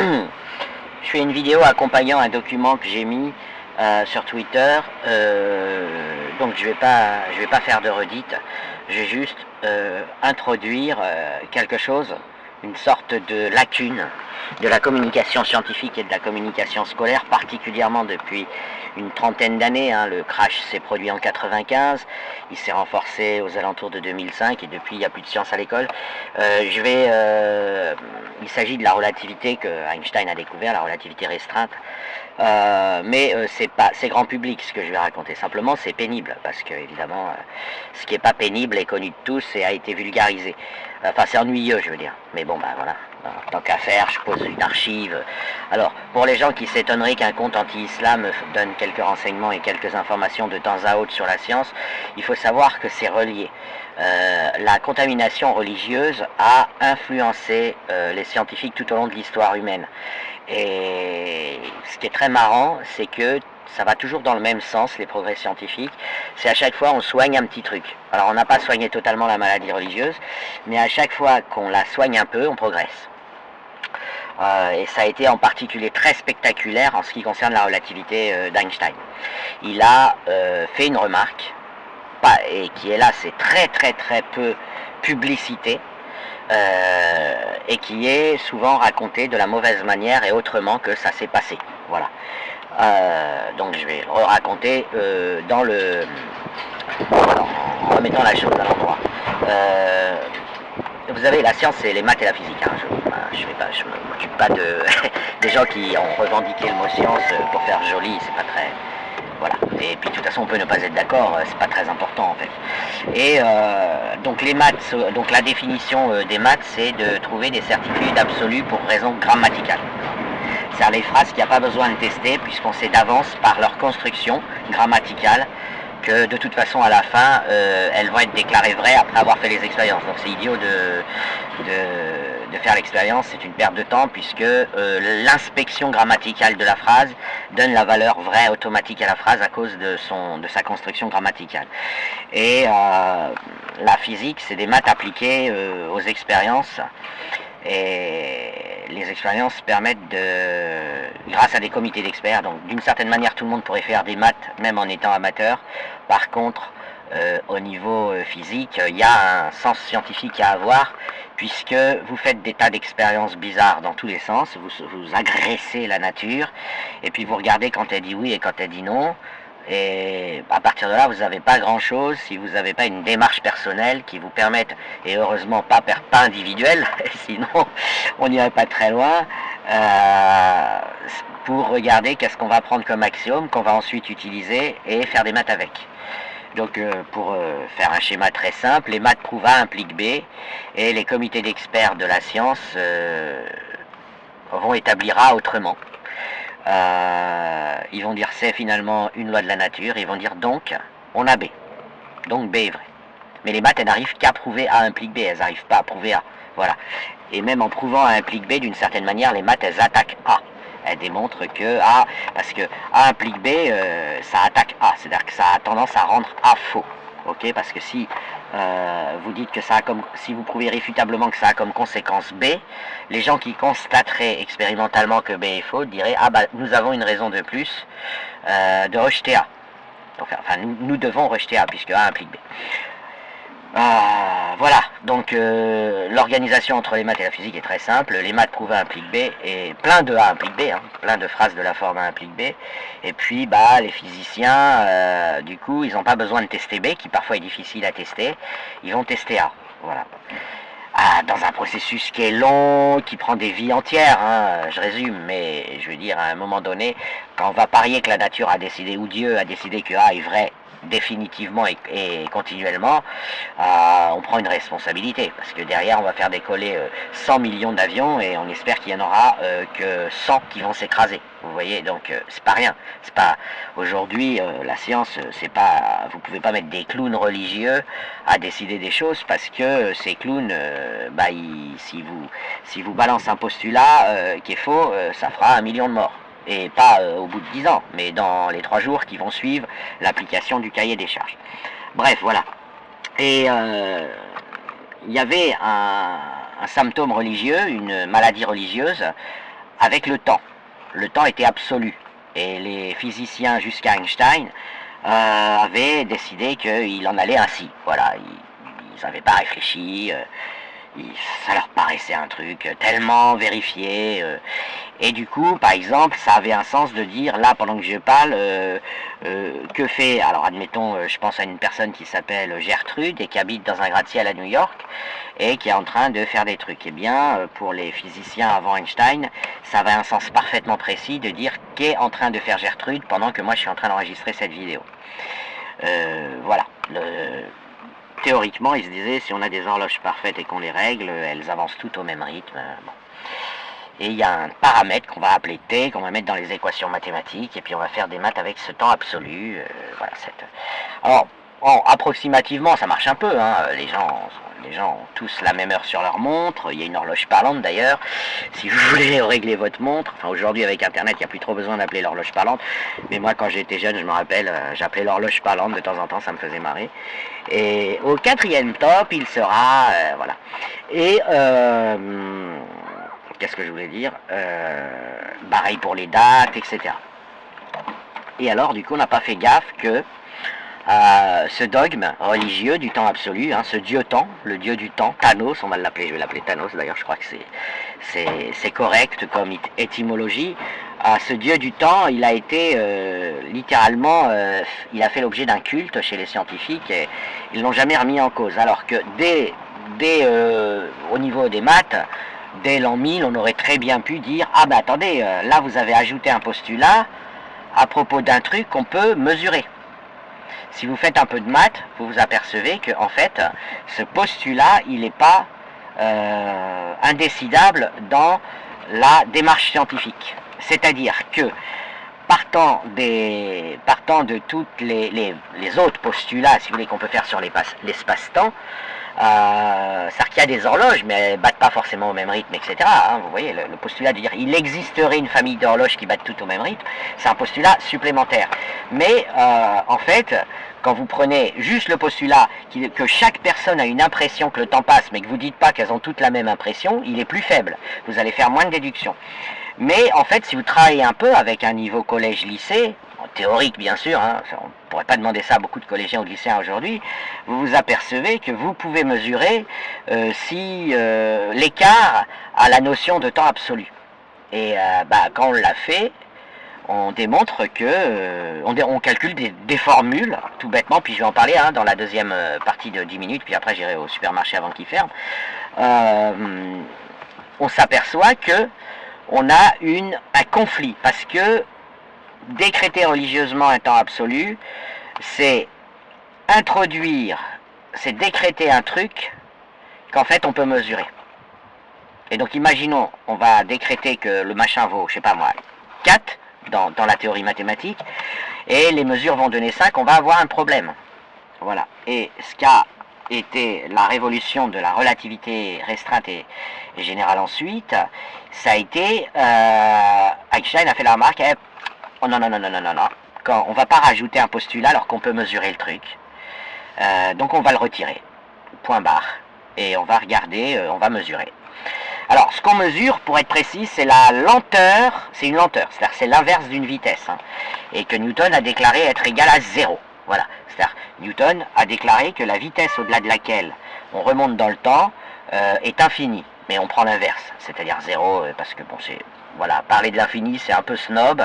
Je fais une vidéo accompagnant un document que j'ai mis sur Twitter, donc je vais pas faire de redite, je vais juste introduire quelque chose, une sorte de lacune de la communication scientifique et de la communication scolaire, particulièrement depuis une trentaine d'années. Le crash s'est produit en 95, il s'est renforcé aux alentours de 2005 et depuis il n'y a plus de science à l'école. Il s'agit de la relativité que Einstein a découvert, la relativité restreinte. Mais c'est grand public ce que je vais raconter. Simplement c'est pénible parce que évidemment ce qui n'est pas pénible est connu de tous et a été vulgarisé. Enfin c'est ennuyeux je veux dire. Mais bon voilà. Tant qu'à faire, je pose une archive. Alors, pour les gens qui s'étonneraient qu'un compte anti-islam donne quelques renseignements et quelques informations de temps à autre sur la science, il faut savoir que c'est relié. La contamination religieuse a influencé les scientifiques tout au long de l'histoire humaine. Et ce qui est très marrant, c'est que ça va toujours dans le même sens, les progrès scientifiques. C'est à chaque fois on soigne un petit truc. Alors on n'a pas soigné totalement la maladie religieuse, mais à chaque fois qu'on la soigne un peu, on progresse. Et ça a été en particulier très spectaculaire en ce qui concerne la relativité d'Einstein. Il a fait une remarque, et qui est là, c'est très peu publicité, et qui est souvent racontée de la mauvaise manière et autrement que ça s'est passé. Voilà. Donc je vais le raconter en remettant la chose à l'endroit. Vous avez la science, c'est les maths et la physique. Je ne m'occupe pas des gens qui ont revendiqué le mot science pour faire joli, c'est pas très... Voilà. Et puis de toute façon on peut ne pas être d'accord, c'est pas très important en fait. Et donc les maths, donc la définition des maths, c'est de trouver des certitudes absolues pour raison grammaticale. C'est-à-dire les phrases qu'il n'y a pas besoin de tester puisqu'on sait d'avance par leur construction grammaticale que de toute façon à la fin elles vont être déclarées vraies après avoir fait les expériences. Donc c'est idiot de faire l'expérience, c'est une perte de temps puisque l'inspection grammaticale de la phrase donne la valeur vraie automatique à la phrase à cause de sa construction grammaticale. Et la physique, c'est des maths appliquées aux expériences. Et les expériences permettent grâce à des comités d'experts, donc d'une certaine manière tout le monde pourrait faire des maths même en étant amateur. Par contre, au niveau physique, il y a un sens scientifique à avoir, puisque vous faites des tas d'expériences bizarres dans tous les sens, vous agressez la nature, et puis vous regardez quand elle dit oui et quand elle dit non. Et à partir de là, vous n'avez pas grand-chose si vous n'avez pas une démarche personnelle qui vous permette, et heureusement pas individuelle, sinon on n'irait pas très loin, pour regarder qu'est-ce qu'on va prendre comme axiome, qu'on va ensuite utiliser et faire des maths avec. Donc pour faire un schéma très simple, les maths prouvent A implique B, et les comités d'experts de la science vont établir A autrement. Ils vont dire c'est finalement une loi de la nature, ils vont dire donc on a B, donc B est vrai. Mais les maths elles n'arrivent qu'à prouver A implique B, elles n'arrivent pas à prouver A. Voilà. Et même en prouvant A implique B, d'une certaine manière, les maths elles attaquent A. Elles démontrent que A, parce que A implique B, ça attaque A, c'est-à-dire que ça a tendance à rendre A faux. Ok, parce que si vous dites que si vous prouvez réfutablement que ça a comme conséquence B, les gens qui constateraient expérimentalement que B est faux diraient ah bah nous avons une raison de plus de rejeter A. Donc, enfin nous devons rejeter A puisque A implique B. Voilà, donc l'organisation entre les maths et la physique est très simple. Les maths prouvent A implique B, et plein de A implique B, plein de phrases de la forme A implique B. Et puis les physiciens, du coup, ils n'ont pas besoin de tester B, qui parfois est difficile à tester. Ils vont tester A, voilà. Dans un processus qui est long, qui prend des vies entières, je résume, mais je veux dire, à un moment donné, quand on va parier que la nature a décidé, ou Dieu a décidé que A est vrai, définitivement et continuellement, on prend une responsabilité, parce que derrière on va faire décoller 100 millions d'avions et on espère qu'il y en aura que 100 qui vont s'écraser. Vous voyez, donc c'est pas rien. C'est pas aujourd'hui la science, c'est pas, vous pouvez pas mettre des clowns religieux à décider des choses parce que ces clowns, si vous balancez un postulat qui est faux, ça fera 1 million de morts. Et pas au bout de 10 ans, mais dans les 3 jours qui vont suivre l'application du cahier des charges. Bref, voilà. Et il y avait un symptôme religieux, une maladie religieuse, avec le temps. Le temps était absolu. Et les physiciens jusqu'à Einstein avaient décidé qu'il en allait ainsi. Voilà, ils n'avaient pas réfléchi, ça leur paraissait un truc tellement vérifié. Et du coup, par exemple, ça avait un sens de dire, là, pendant que je parle, que fait... Alors, admettons, je pense à une personne qui s'appelle Gertrude et qui habite dans un gratte-ciel à New York et qui est en train de faire des trucs. Eh bien, pour les physiciens avant Einstein, ça avait un sens parfaitement précis de dire qu'est en train de faire Gertrude pendant que moi, je suis en train d'enregistrer cette vidéo. Voilà. Théoriquement, ils se disaient, si on a des horloges parfaites et qu'on les règle, elles avancent toutes au même rythme. Bon. Et il y a un paramètre qu'on va appeler T, qu'on va mettre dans les équations mathématiques, et puis on va faire des maths avec ce temps absolu. Voilà, Alors, approximativement, ça marche un peu, hein. Les gens ont tous la même heure sur leur montre, il y a une horloge parlante d'ailleurs. Si vous voulez régler votre montre, enfin aujourd'hui avec Internet, il n'y a plus trop besoin d'appeler l'horloge parlante, mais moi quand j'étais jeune, je me rappelle, j'appelais l'horloge parlante de temps en temps, ça me faisait marrer. Et au 4e top, il sera, voilà. Et, qu'est-ce que je voulais dire, pareil pour les dates, etc. Et alors, du coup, on n'a pas fait gaffe que ce dogme religieux du temps absolu, hein, ce dieu temps, le dieu du temps, Thanos, on va l'appeler, je vais l'appeler Thanos d'ailleurs, je crois que c'est correct comme étymologie. Ce dieu du temps, il a été littéralement, il a fait l'objet d'un culte chez les scientifiques et ils l'ont jamais remis en cause. Alors que dès au niveau des maths, dès l'an 1000, on aurait très bien pu dire « Ah ben attendez, là vous avez ajouté un postulat à propos d'un truc qu'on peut mesurer ». Si vous faites un peu de maths, vous vous apercevez que en fait, ce postulat, il n'est pas indécidable dans la démarche scientifique. C'est-à-dire que partant de toutes les autres postulats, si vous voulez, qu'on peut faire sur l'espace-temps, c'est-à-dire qu'il y a des horloges, mais elles ne battent pas forcément au même rythme, etc. Hein, vous voyez, le postulat de dire il existerait une famille d'horloges qui battent toutes au même rythme, c'est un postulat supplémentaire. Mais en fait, quand vous prenez juste le postulat que chaque personne a une impression que le temps passe, mais que vous ne dites pas qu'elles ont toutes la même impression, il est plus faible. Vous allez faire moins de déductions. Mais en fait, si vous travaillez un peu avec un niveau collège-lycée, théorique bien sûr, hein, on ne pourrait pas demander ça à beaucoup de collégiens ou de lycéens aujourd'hui, vous vous apercevez que vous pouvez mesurer si l'écart à la notion de temps absolu. Et quand on l'a fait, on démontre que, on calcule des formules, tout bêtement, puis je vais en parler hein, dans la deuxième partie de 10 minutes, puis après j'irai au supermarché avant qu'il ferme. On s'aperçoit que on a un conflit, parce que décréter religieusement un temps absolu, c'est c'est décréter un truc qu'en fait on peut mesurer. Et donc imaginons, on va décréter que le machin vaut, je sais pas moi, 4 dans la théorie mathématique, et les mesures vont donner 5, on va avoir un problème. Voilà. Et ce qu'a été la révolution de la relativité restreinte et générale ensuite, ça a été, Einstein a fait la remarque, oh non, quand on va pas rajouter un postulat alors qu'on peut mesurer le truc, donc on va le retirer, point barre, et on va regarder, on va mesurer. Alors, ce qu'on mesure, pour être précis, c'est la lenteur, c'est une lenteur, c'est-à-dire c'est l'inverse d'une vitesse, hein, et que Newton a déclaré être égal à 0. Voilà, c'est-à-dire Newton a déclaré que la vitesse au-delà de laquelle on remonte dans le temps est infinie, mais on prend l'inverse, c'est-à-dire 0, parce que bon, c'est... Voilà, parler de l'infini, c'est un peu snob.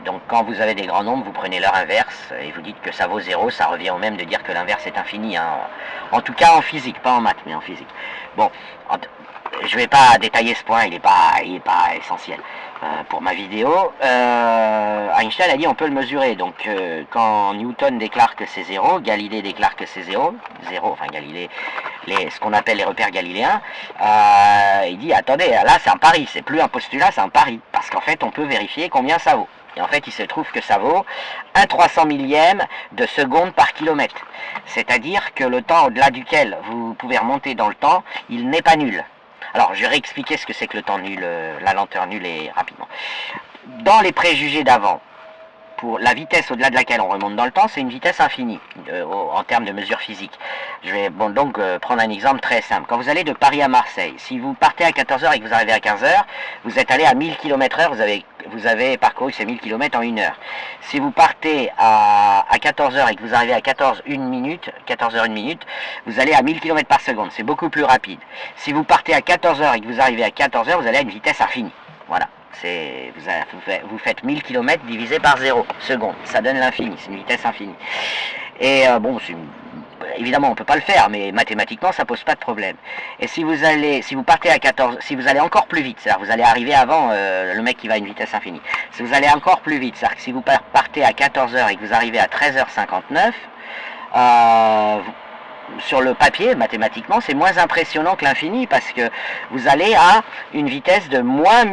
Donc quand vous avez des grands nombres, vous prenez leur inverse et vous dites que ça vaut 0, ça revient au même de dire que l'inverse est infini. Hein. En tout cas en physique, pas en maths, mais en physique. Bon, je ne vais pas détailler ce point, il n'est pas essentiel pour ma vidéo. Einstein a dit on peut le mesurer. Donc quand Newton déclare que c'est 0, Galilée déclare que c'est 0, enfin Galilée, ce qu'on appelle les repères galiléens, il dit attendez, là c'est un pari, c'est plus un postulat, c'est un pari, parce qu'en fait on peut vérifier combien ça vaut. Et en fait il se trouve que ça vaut 1/300 millième de seconde par kilomètre. C'est-à-dire que le temps au-delà duquel vous pouvez remonter dans le temps, il n'est pas nul. Alors je vais réexpliquer ce que c'est que le temps nul, la lenteur nulle et rapidement. Dans les préjugés d'avant, pour la vitesse au-delà de laquelle on remonte dans le temps, c'est une vitesse infinie en termes de mesure physique. Je vais donc prendre un exemple très simple. Quand vous allez de Paris à Marseille, si vous partez à 14 heures et que vous arrivez à 15 heures, vous êtes allé à 1000 km/h, vous avez parcouru ces 1000 km en 1 heure. Si vous partez à 14 heures et que vous arrivez à 14 heures 1 minute, vous allez à 1000 km par seconde. C'est beaucoup plus rapide. Si vous partez à 14 heures et que vous arrivez à 14 heures, vous allez à une vitesse infinie. Voilà. Vous faites 1000 km divisé par 0 secondes. Ça donne l'infini. C'est une vitesse infinie. Et bon, évidemment, on ne peut pas le faire, mais mathématiquement, ça pose pas de problème. Et si vous partez à 14, si vous allez encore plus vite, c'est-à-dire vous allez arriver avant le mec qui va à une vitesse infinie. Si vous allez encore plus vite, c'est-à-dire que si vous partez à 14 heures et que vous arrivez à 13h59, sur le papier, mathématiquement, c'est moins impressionnant que l'infini parce que vous allez à une vitesse de moins...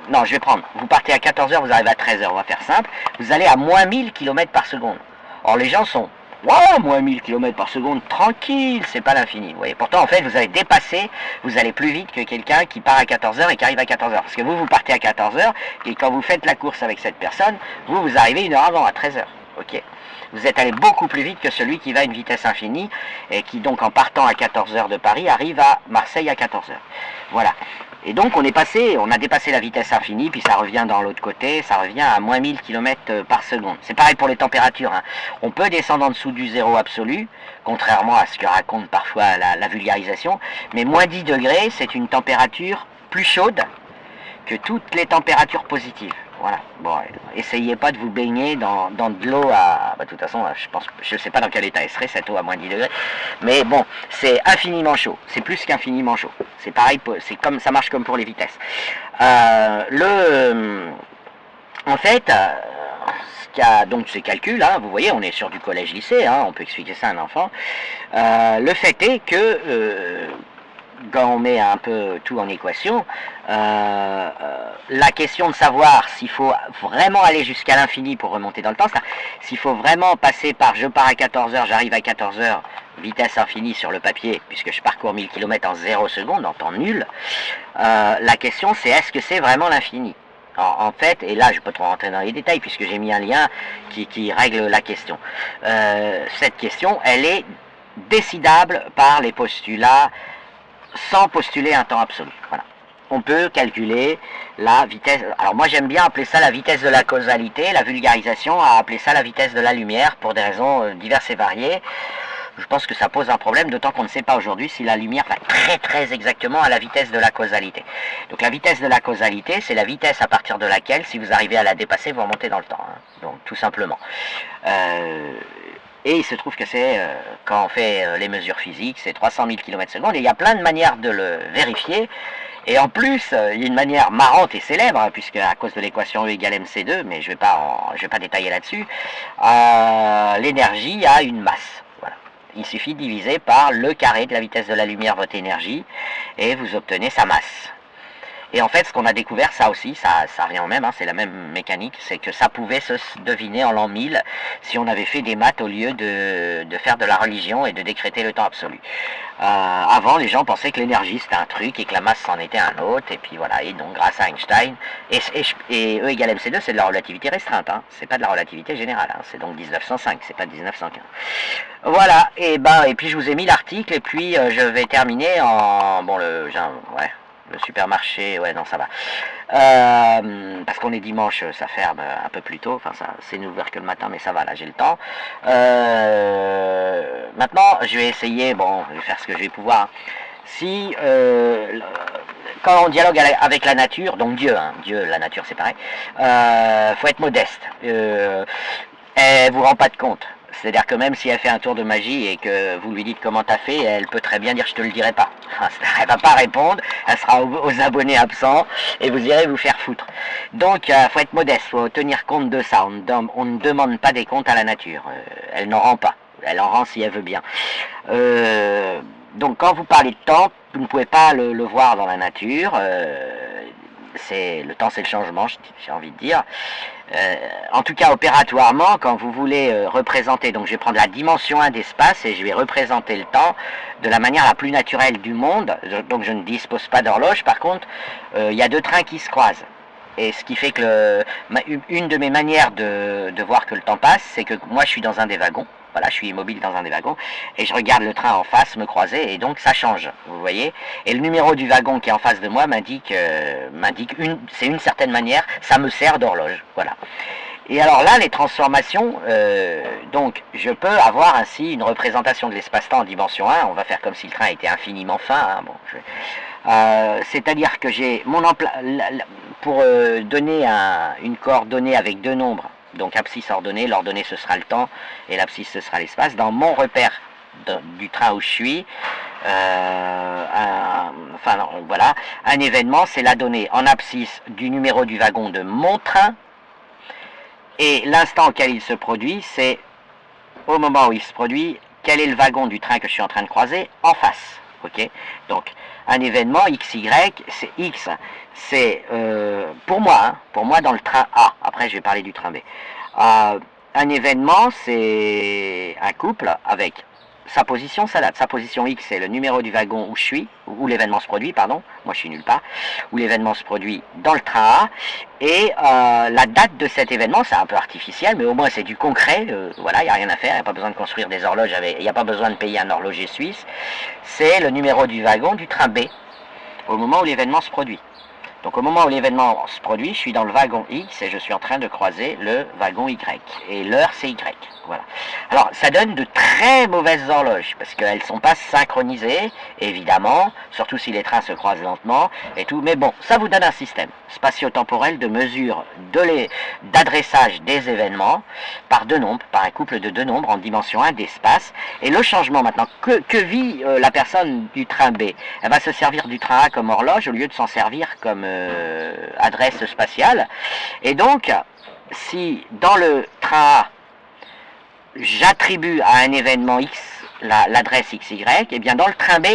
Non, je vais prendre. Vous partez à 14 heures, vous arrivez à 13 heures, on va faire simple. Vous allez à moins 1000 km par seconde. Or, les gens sont... Wow, moins 1000 km par seconde, tranquille, c'est pas l'infini. Vous voyez, pourtant, en fait, vous avez dépassé, vous allez plus vite que quelqu'un qui part à 14 heures et qui arrive à 14 heures. Parce que vous partez à 14 heures et quand vous faites la course avec cette personne, vous arrivez 1 heure avant, à 13 heures. Ok. Vous êtes allé beaucoup plus vite que celui qui va à une vitesse infinie et qui donc en partant à 14 heures de Paris arrive à Marseille à 14 heures. Voilà. Et donc on a dépassé la vitesse infinie, puis ça revient dans l'autre côté, ça revient à moins 1000 km par seconde. C'est pareil pour les températures. Hein. On peut descendre en dessous du zéro absolu, contrairement à ce que raconte parfois la vulgarisation, mais moins 10 degrés, c'est une température plus chaude que toutes les températures positives. Voilà. Bon, essayez pas de vous baigner dans de l'eau à... Bah, de toute façon, je sais pas dans quel état elle serait, cette eau à moins 10 degrés. Mais bon, c'est infiniment chaud. C'est plus qu'infiniment chaud. C'est pareil, ça marche comme pour les vitesses. En fait, ce qu'il y a donc ces calculs, hein, vous voyez, on est sur du collège-lycée, hein, on peut expliquer ça à un enfant. Le fait est que... quand on met un peu tout en équation, la question de savoir s'il faut vraiment aller jusqu'à l'infini pour remonter dans le temps, s'il faut vraiment passer par je pars à 14 heures, j'arrive à 14 heures, vitesse infinie sur le papier, puisque je parcours 1000 km en 0 secondes, en temps nul, la question c'est est-ce que c'est vraiment l'infini ? En fait, et là je ne vais pas trop rentrer dans les détails puisque j'ai mis un lien qui règle la question. Cette question, elle est décidable par les postulats sans postuler un temps absolu. Voilà. On peut calculer la vitesse... Alors moi j'aime bien appeler ça la vitesse de la causalité, la vulgarisation a appelé ça la vitesse de la lumière pour des raisons diverses et variées. Je pense que ça pose un problème, d'autant qu'on ne sait pas aujourd'hui si la lumière va très exactement à la vitesse de la causalité. Donc la vitesse de la causalité, c'est la vitesse à partir de laquelle, si vous arrivez à la dépasser, vous remontez dans le temps. Hein. Donc tout simplement. Et il se trouve que c'est, quand on fait les mesures physiques, c'est 300 000 km/s, et il y a plein de manières de le vérifier. Et en plus, il y a une manière marrante et célèbre, hein, puisque à cause de l'équation E égale mc2, mais je vais pas détailler là-dessus, l'énergie a une masse. Voilà. Il suffit de diviser par le carré de la vitesse de la lumière, votre énergie, et vous obtenez sa masse. Et en fait, ce qu'on a découvert, ça aussi, ça revient au même, hein, c'est la même mécanique, c'est que ça pouvait se deviner en l'an 1000 si on avait fait des maths au lieu de faire de la religion et de décréter le temps absolu. Avant, les gens pensaient que l'énergie c'était un truc et que la masse c'en était un autre, et puis voilà, et donc grâce à Einstein, et E égale mc2, c'est de la relativité restreinte, hein, c'est pas de la relativité générale, hein, c'est donc 1905, c'est pas 1915. Voilà, et puis je vous ai mis l'article, et puis je vais terminer en... Bon, le supermarché, ouais, non, ça va. Parce qu'on est dimanche, ça ferme un peu plus tôt. Enfin, c'est ouvert que le matin, mais ça va, là, j'ai le temps. Maintenant, je vais essayer, bon, je vais faire ce que je vais pouvoir. Si, quand on dialogue avec la nature, donc Dieu, hein, Dieu, la nature, c'est pareil, faut être modeste. Elle vous rend pas de compte. C'est-à-dire que même si elle fait un tour de magie et que vous lui dites comment t'as fait, elle peut très bien dire je te le dirai pas. Elle va pas répondre, elle sera aux abonnés absents et vous irez vous faire foutre. Donc faut être modeste, faut tenir compte de ça. On ne demande pas des comptes à la nature, elle n'en rend pas. Elle en rend si elle veut bien. Donc quand vous parlez de temps, vous ne pouvez pas le voir dans la nature. Le temps c'est le changement, j'ai envie de dire. En tout cas opératoirement, quand vous voulez représenter, donc je vais prendre la dimension 1 d'espace et je vais représenter le temps de la manière la plus naturelle du monde, donc je ne dispose pas d'horloge, par contre il y a deux trains qui se croisent. Et ce qui fait que une de mes manières de voir que le temps passe, c'est que moi je suis dans un des wagons, voilà, je suis immobile dans un des wagons, et je regarde le train en face me croiser, et donc ça change, vous voyez. Et le numéro du wagon qui est en face de moi c'est une certaine manière, ça me sert d'horloge, voilà. Et alors là, les transformations, donc je peux avoir ainsi une représentation de l'espace-temps en dimension 1, on va faire comme si le train était infiniment fin, hein, bon, c'est-à-dire que j'ai mon pour donner une coordonnée avec deux nombres, donc abscisse ordonnée, l'ordonnée ce sera le temps et l'abscisse ce sera l'espace, dans mon repère du train où je suis, voilà, un événement c'est la donnée en abscisse du numéro du wagon de mon train, et l'instant auquel il se produit, c'est au moment où il se produit, quel est le wagon du train que je suis en train de croiser en face. Ok, donc un événement XY, c'est X, c'est pour moi dans le train A, après je vais parler du train B. Un événement, c'est un couple avec sa position, sa date. Sa position X, c'est le numéro du wagon où je suis, où l'événement se produit, pardon, moi je suis nulle part, où l'événement se produit dans le train A, et la date de cet événement, c'est un peu artificiel, mais au moins c'est du concret, voilà, il n'y a rien à faire, il n'y a pas besoin de construire des horloges, il n'y a pas besoin de payer un horloger suisse, c'est le numéro du wagon du train B, au moment où l'événement se produit. Donc au moment où l'événement se produit, je suis dans le wagon X et je suis en train de croiser le wagon Y. Et l'heure c'est Y. Voilà. Alors ça donne de très mauvaises horloges parce qu'elles ne sont pas synchronisées, évidemment, surtout si les trains se croisent lentement et tout. Mais bon, ça vous donne un système spatio-temporel de mesure d'adressage des événements par deux nombres, par un couple de deux nombres en dimension 1 d'espace. Et le changement maintenant, que vit la personne du train B? Elle va se servir du train A comme horloge au lieu de s'en servir comme adresse spatiale. Et donc, si dans le train A, j'attribue à un événement X l'adresse XY, et bien dans le train B,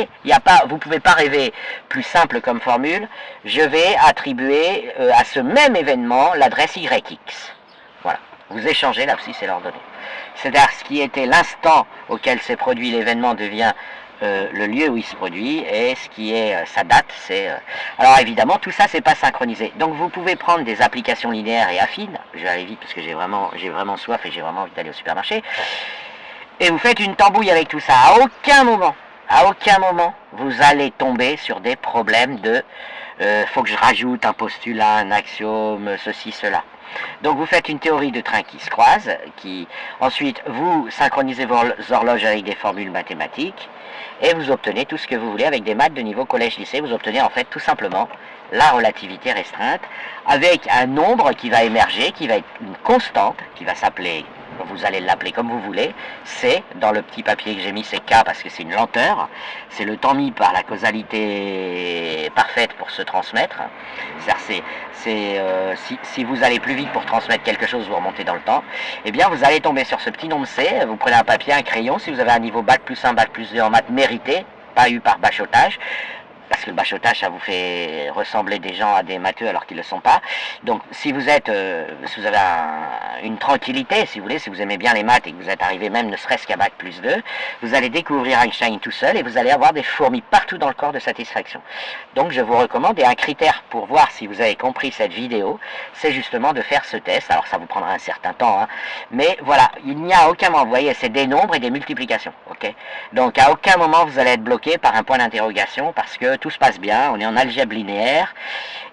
vous ne pouvez pas rêver plus simple comme formule, je vais attribuer à ce même événement l'adresse YX. Voilà, vous échangez l'abscisse et l'ordonnée. C'est-à-dire ce qui était l'instant auquel s'est produit l'événement devient le lieu où il se produit, et ce qui est sa date, c'est... Alors évidemment, tout ça, c'est pas synchronisé. Donc vous pouvez prendre des applications linéaires et affines, je vais aller vite parce que j'ai vraiment soif et j'ai vraiment envie d'aller au supermarché, et vous faites une tambouille avec tout ça. À aucun moment, vous allez tomber sur des problèmes de faut que je rajoute un postulat, un axiome, ceci, cela. Donc vous faites une théorie de train qui se croise, ensuite vous synchronisez vos horloges avec des formules mathématiques, et vous obtenez tout ce que vous voulez avec des maths de niveau collège-lycée. Vous obtenez en fait tout simplement la relativité restreinte avec un nombre qui va émerger, qui va être une constante, qui va s'appeler, vous allez l'appeler comme vous voulez, C, dans le petit papier que j'ai mis c'est K parce que c'est une lenteur, c'est le temps mis par la causalité parfaite pour se transmettre. Si vous allez plus vite pour transmettre quelque chose, vous remontez dans le temps, eh bien vous allez tomber sur ce petit nombre C, vous prenez un papier, un crayon, si vous avez un niveau bac plus 1, bac plus 2 en maths mérité, pas eu par bachotage, parce que le bachotage, ça vous fait ressembler des gens à des matheux alors qu'ils ne le sont pas. Donc si vous avez une tranquillité, si vous voulez, si vous aimez bien les maths et que vous êtes arrivé même ne serait-ce qu'à bac plus 2, vous allez découvrir Einstein tout seul et vous allez avoir des fourmis partout dans le corps de satisfaction. Donc je vous recommande, et un critère pour voir si vous avez compris cette vidéo, c'est justement de faire ce test. Alors ça vous prendra un certain temps, hein, mais voilà, il n'y a aucun moment, vous voyez, c'est des nombres et des multiplications, ok? Donc à aucun moment vous allez être bloqué par un point d'interrogation parce que tout se passe bien, on est en algèbre linéaire,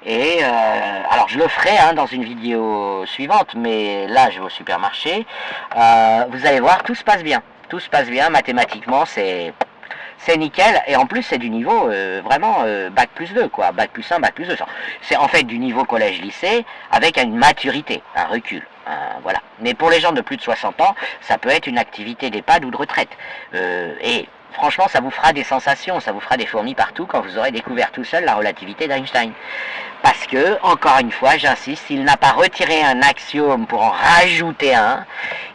et alors je le ferai dans une vidéo suivante, mais là je vais au supermarché, vous allez voir, tout se passe bien, mathématiquement c'est nickel, et en plus c'est du niveau vraiment bac plus 2, quoi, bac plus 1, bac plus 2, c'est en fait du niveau collège-lycée avec une maturité, un recul, voilà. Mais pour les gens de plus de 60 ans, ça peut être une activité d'EHPAD ou de retraite, et franchement, ça vous fera des sensations, ça vous fera des fourmis partout quand vous aurez découvert tout seul la relativité d'Einstein. Parce que, encore une fois, j'insiste, il n'a pas retiré un axiome pour en rajouter un,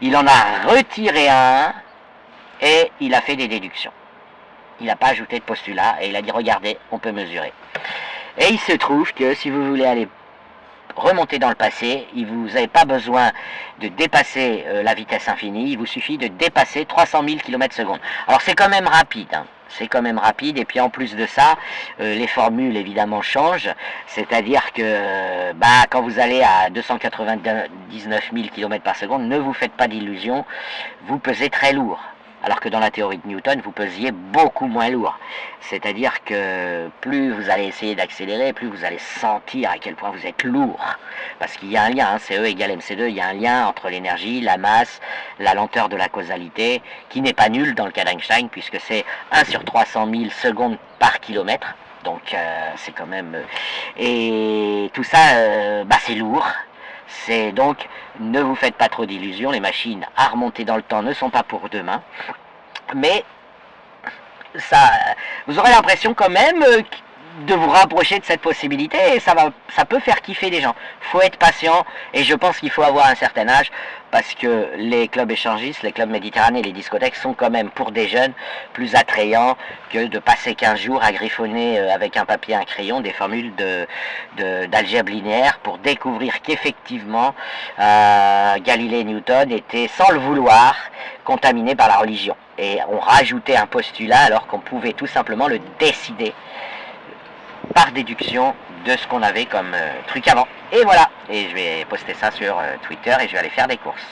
il en a retiré un et il a fait des déductions. Il n'a pas ajouté de postulat et il a dit, regardez, on peut mesurer. Et il se trouve que si vous voulez aller remonter dans le passé, vous n'avez pas besoin de dépasser la vitesse infinie, il vous suffit de dépasser 300 000 km/s. Alors c'est quand même rapide, c'est quand même rapide. Et puis en plus de ça, les formules évidemment changent. C'est-à-dire que quand vous allez à 299 000 km par seconde, ne vous faites pas d'illusions, vous pesez très lourd. Alors que dans la théorie de Newton, vous pesiez beaucoup moins lourd. C'est-à-dire que plus vous allez essayer d'accélérer, plus vous allez sentir à quel point vous êtes lourd. Parce qu'il y a un lien, CE égale MC2, il y a un lien entre l'énergie, la masse, la lenteur de la causalité, qui n'est pas nul dans le cas d'Einstein, puisque c'est 1 sur 300 000 secondes par kilomètre. Donc c'est quand même... Et tout ça, c'est lourd. C'est donc, ne vous faites pas trop d'illusions, les machines à remonter dans le temps ne sont pas pour demain, mais ça, vous aurez l'impression quand même de vous rapprocher de cette possibilité et ça peut faire kiffer des gens. Faut être patient et je pense qu'il faut avoir un certain âge parce que les clubs échangistes, les clubs méditerranéens, les discothèques sont quand même pour des jeunes plus attrayants que de passer 15 jours à griffonner avec un papier et un crayon des formules d'algèbre linéaire pour découvrir qu'effectivement Galilée et Newton étaient sans le vouloir contaminés par la religion et on rajoutait un postulat alors qu'on pouvait tout simplement le décider par déduction de ce qu'on avait comme truc avant. Et voilà, et je vais poster ça sur Twitter et je vais aller faire des courses.